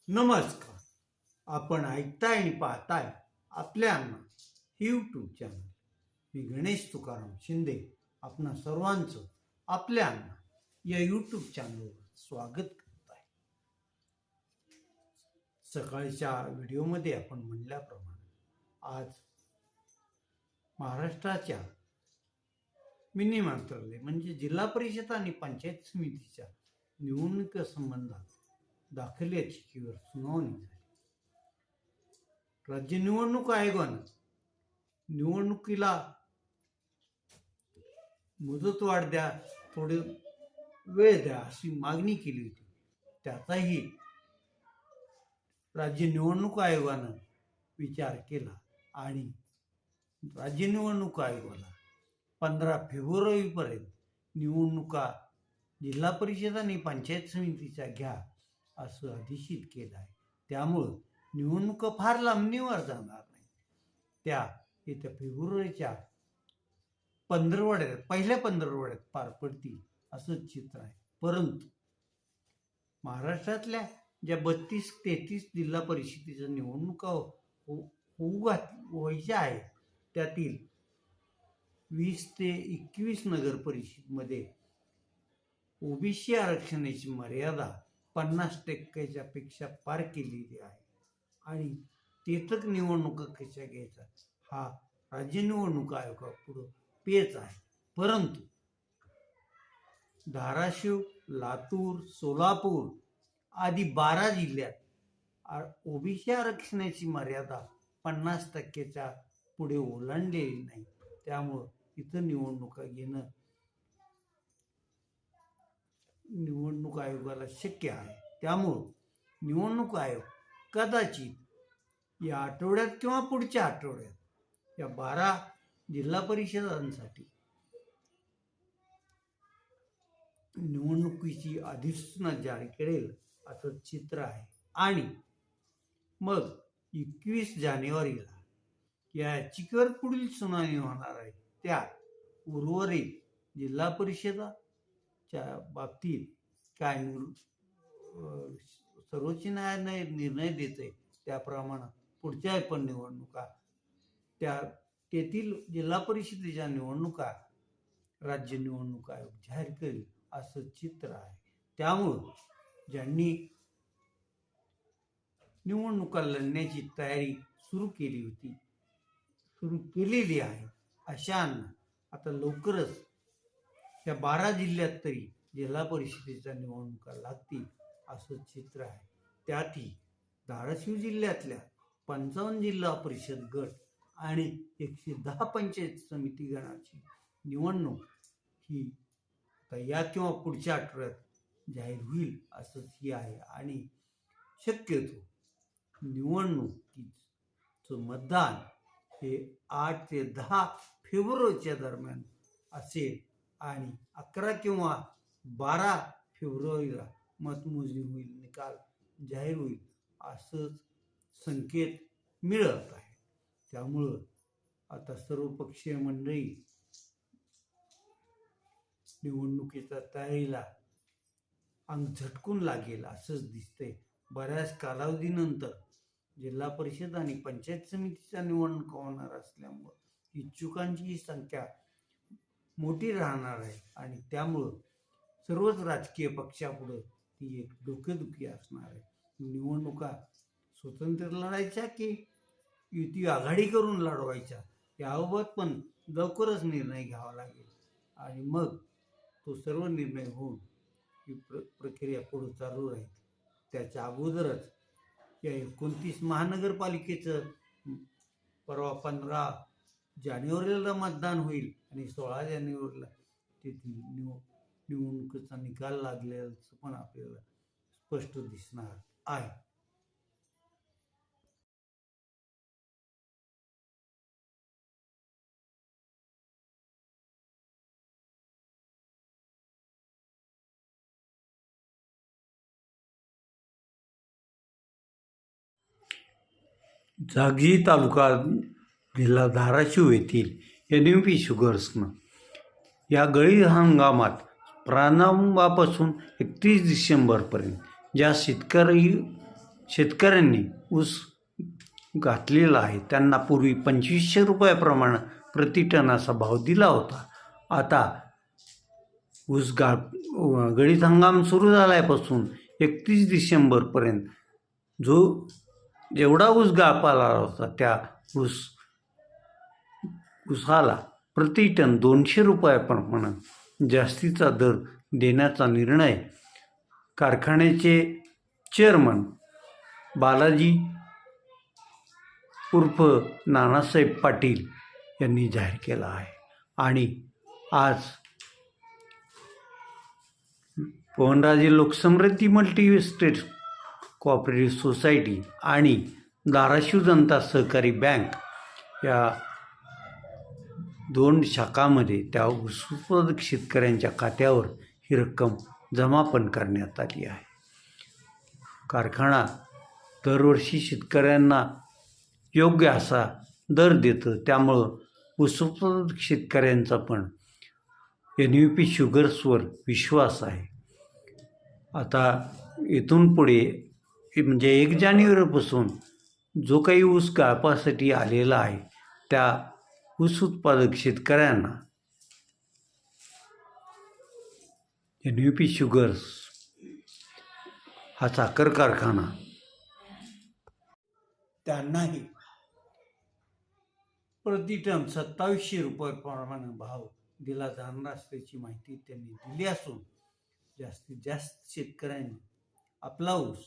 नमस्कार. आपण ऐकताय आणि पाहताय आपल्या अण्णा यूट्यूब चॅनल. मी गणेश तुकाराम शिंदे आपणा सर्वांचं आपल्या अण्णा या यूट्यूब चॅनलवर स्वागत करत आहे. सकाळच्या व्हिडिओमध्ये आपण म्हणल्याप्रमाणे आज महाराष्ट्राच्या मिनी मंत्रालय म्हणजे जिल्हा परिषद आणि पंचायत समितीच्या निवडणुकीसंबंधात दाखल याचिकेवर सुनावणी झाली. राज्य निवडणूक आयोगानं निवडणुकीला मुदतवाढ द्या, थोडे वेळ द्या अशी मागणी केली होती. त्याचाही राज्य निवडणूक आयोगानं विचार केला आणि राज्य निवडणूक आयोगाला 15 फेब्रुवारीपर्यंत निवडणुका जिल्हा परिषद आणि पंचायत समितीच्या घ्या असं आदेशित केलं आहे. त्यामुळं निवडणुका फार लांबणीवर जाणार नाही. त्या येत्या फेब्रुवारीच्या पहिल्या पंधरवड्यात पार पडतील असं चित्र आहे. परंतु महाराष्ट्रातल्या ज्या 32-33 जिल्हा परिषदेच्या निवडणुका व्हायच्या आहेत त्यातील 20 ते 21 नगर परिषदमध्ये ओबीसी आरक्षणाची मर्यादा 50% पेक्षा पार केलेली आहे आणि तेथक निवडणुका कशा घ्यायचा हा राज्य निवडणूक आयोगापुढं पेच आहे. परंतु धाराशिव, लातूर, सोलापूर आदी 12 जिल्ह्यात ओबीसी आरक्षणाची मर्यादा 50%च्या पुढे ओलांडलेली नाही. त्यामुळं इथं निवडणुका घेणं निवडणूक आयोगाला शक्य आहे. त्यामुळं निवडणूक आयोग कदाचित या आठवड्यात किंवा पुढच्या आठवड्यात या 12 जिल्हा परिषदांसाठी निवडणुकीची अधिसूचना जारी करेल असं चित्र आहे. आणि मग 21 जानेवारीला या याचिकेवर पुढील सुनावणी होणार आहे. त्यात उर्वरित जिल्हा परिषदाच्या बाबतीत काय सर्वोच्च न्यायालय निर्णय देते त्याप्रमाणे पुढच्या पण निवडणुका तेथील जिल्हा परिषदेच्या निवडणुका राज्य निवडणूक आयोग जाहीर करेल असं चित्र आहे. त्यामुळं ज्यांनी निवडणुका लढण्याची तयारी सुरू केलेली आहे अशांना आता लवकरच या 12 जिल्ह्यात तरी जिल्हा परिषदेच्या निवडणुका लागतील असं चित्र आहे. त्यातही धाराशिव जिल्ह्यातल्या 55 जिल्हा परिषद गट आणि 110 पंचायत समिती गणाची निवडणूक ही या किंवा पुढच्या आठवड्यात जाहीर होईल असंच ही आहे. आणि शक्यतो निवडणुकीचं मतदान हे 8 ते 10 फेब्रुवारीच्या दरम्यान असेल आणि 11 किंवा 12 फेब्रुवारीला मतमोजणी होईल, निकाल जाहीर होईल असंच संकेत मिळत आहे. त्यामुळं आता सर्वपक्षीय मंडळी निवडणुकीच्या तयारीला अंग झटकून लागेल असंच दिसतंय. बऱ्याच कालावधीनंतर जिल्हा परिषद आणि पंचायत समितीच्या निवडणुका होणार असल्यामुळं इच्छुकांची संख्या मोठी राहणार आहे आणि त्यामुळं सर्वच राजकीय पक्षापुढं ती एक डोकेदुखी असणार आहे. निवडणुका स्वतंत्र लढायच्या की युती आघाडी करून लढवायच्या याबाबत पण लवकरच निर्णय घ्यावा लागेल आणि मग तो सर्व निर्णय होऊन ही प्रक्रिया पुढे चालू राहील. त्याच्या अगोदरच या 29 महानगरपालिकेचं परवा 15 जानेवारीला मतदान होईल आणि 16 जानेवारीला तेथील निवडणुकीचा निकाल लागल्याचं पण आपल्याला स्पष्ट दिसणार आहे. जागजी तालुका जिल्हा धाराशिव येथील NMP शुगर्सनं या गळीत हंगामात प्रारंभापासून 31 डिसेंबरपर्यंत ज्या शेतकऱ्यांनी ऊस घातलेला आहे त्यांना पूर्वी 2500 रुपयाप्रमाणे प्रति टनाचा भाव दिला होता. आता ऊस गळीत हंगाम सुरू झाल्यापासून 31 डिसेंबरपर्यंत जेवढा ऊस गाळपाला होता त्या ऊसाला प्रति टन 200 रुपयाप्रमाणे जास्तीचा दर देण्याचा निर्णय कारखान्याचे चेअरमन बालाजी उर्फ नानासाहेब पाटील यांनी जाहीर केला आहे. आणि आज Pawanraje लोकसमृद्धी multi state cooperative society आणि धाराशिव जनता सहकारी बँक या 2 शाखांमध्ये त्या ऊस उत्पादक शेतकऱ्यांच्या खात्यावर ही रक्कम जमा पण करण्यात आली आहे. कारखाना दरवर्षी शेतकऱ्यांना योग्य असा दर देतं, त्यामुळं ऊस उत्पादक शेतकऱ्यांचा पण NUP शुगर्सवर विश्वास आहे. आता इथून पुढे म्हणजे 1 जानेवारीपासून जो काही ऊस गाळपासाठी आलेला आहे त्या ऊस उत्पादक शेतकऱ्यांना NUP शुगर्स हा साखर कारखाना त्यांनाही प्रति टन 2700 रुपयाप्रमाणे भाव दिला जाणार असल्याची माहिती त्यांनी दिली असून जास्तीत जास्त शेतकऱ्यांनी आपला ऊस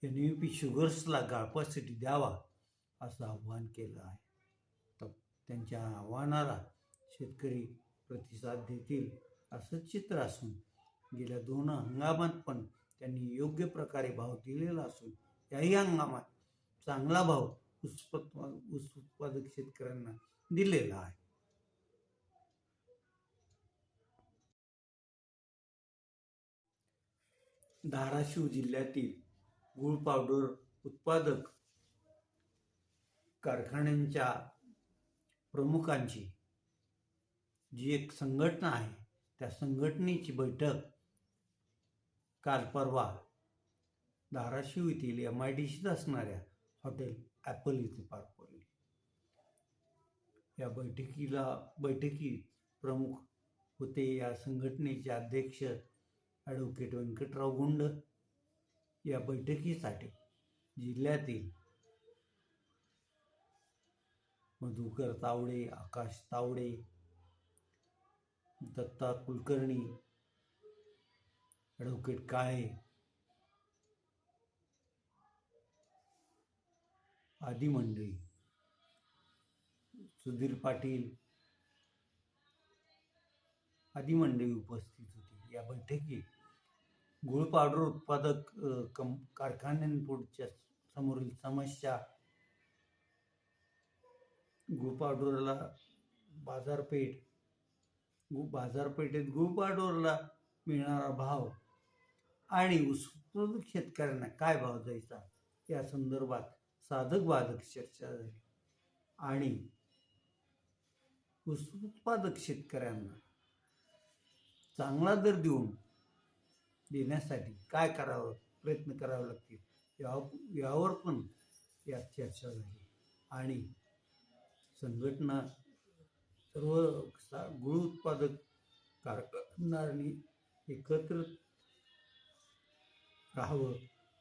NUP शुगर्सला गाळपासाठी द्यावा असं आवाहन केलं आहे. तर त्यांच्या आव्हानाला शेतकरी प्रतिसाद देतील असं चित्र असून गेल्या 2 हंगामात पण त्यांनी योग्य प्रकारे भाव दिलेला असून याही हंगामात चांगला भाव ऊस उत्पादक शेतकऱ्यांना दिलेला आहे. धाराशिव जिल्ह्यातील गूळ पावडर उत्पादक कारखान्यांच्या प्रमुखांची जी एक संघटना आहे त्या संघटनेची बैठक काल परवा धाराशिव येथील MIDCत असणाऱ्या हॉटेल ॲपल इथे पार पडली. या बैठकीत प्रमुख होते या संघटनेचे अध्यक्ष ॲडव्होकेट व्यंकटराव गुंड. या बैठकीसाठी जिल्ह्यातील मधुकर तावडे, आकाश तावडे, दत्ता कुलकर्णी, ॲडव्होकेट काळे आदी मंडळी, सुधीर पाटील आदी मंडळी उपस्थित होती. या बैठकीत गूळ पावडर उत्पादक कारखान्यांपुढच्या समोरील समस्या, गूळ पावडरला बाजारपेठेत गूळ पावडरला मिळणारा भाव आणि ऊस उत्पादक शेतकऱ्यांना काय भाव द्यायचा या संदर्भात साधक बाधक चर्चा झाली. आणि ऊस उत्पादक शेतकऱ्यांना चांगला दर देण्यासाठी काय करावं, प्रयत्न करावे लागतील यावर पण यात चर्चा झाली. आणि संघटना सर्व गूळ उत्पादक कारखानदारांनी एकत्र राहावं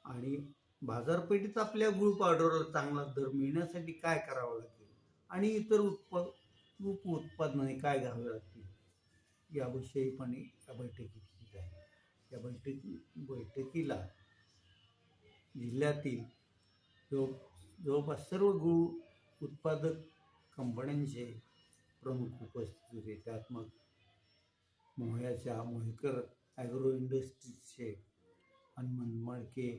आणि बाजारपेठेत आपल्या गूळ पावडरला चांगला दर मिळण्यासाठी काय करावं लागेल आणि इतर उत्पादनाने काय घ्यावे लागतील याविषयी पण या बैठकीत आहे. या बैठकीला जिल्ह्यातील जवळपास सर्व गूळ उत्पादक कंपन्यांचे प्रमुख उपस्थित होते. त्यात मग मोहेकर ॲग्रो इंडस्ट्रीजचे हनुमान माळके,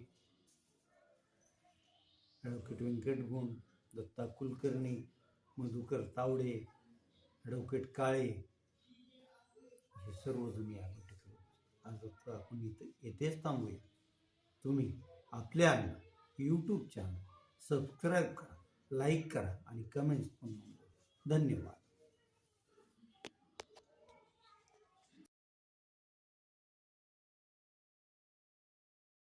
ॲडव्होकेट व्यंकट गुंड, दत्ता कुलकर्णी, मधुकर तावडे, ॲडव्होकेट काळे हे सर्वजण या बैठकीत. आज आपण येथेच थांबूया. तुम्ही आपल्या यूट्यूब चॅनल सबस्क्राईब करा, लाईक करा आणि कमेंट्स पण नोंदवा. धन्यवाद.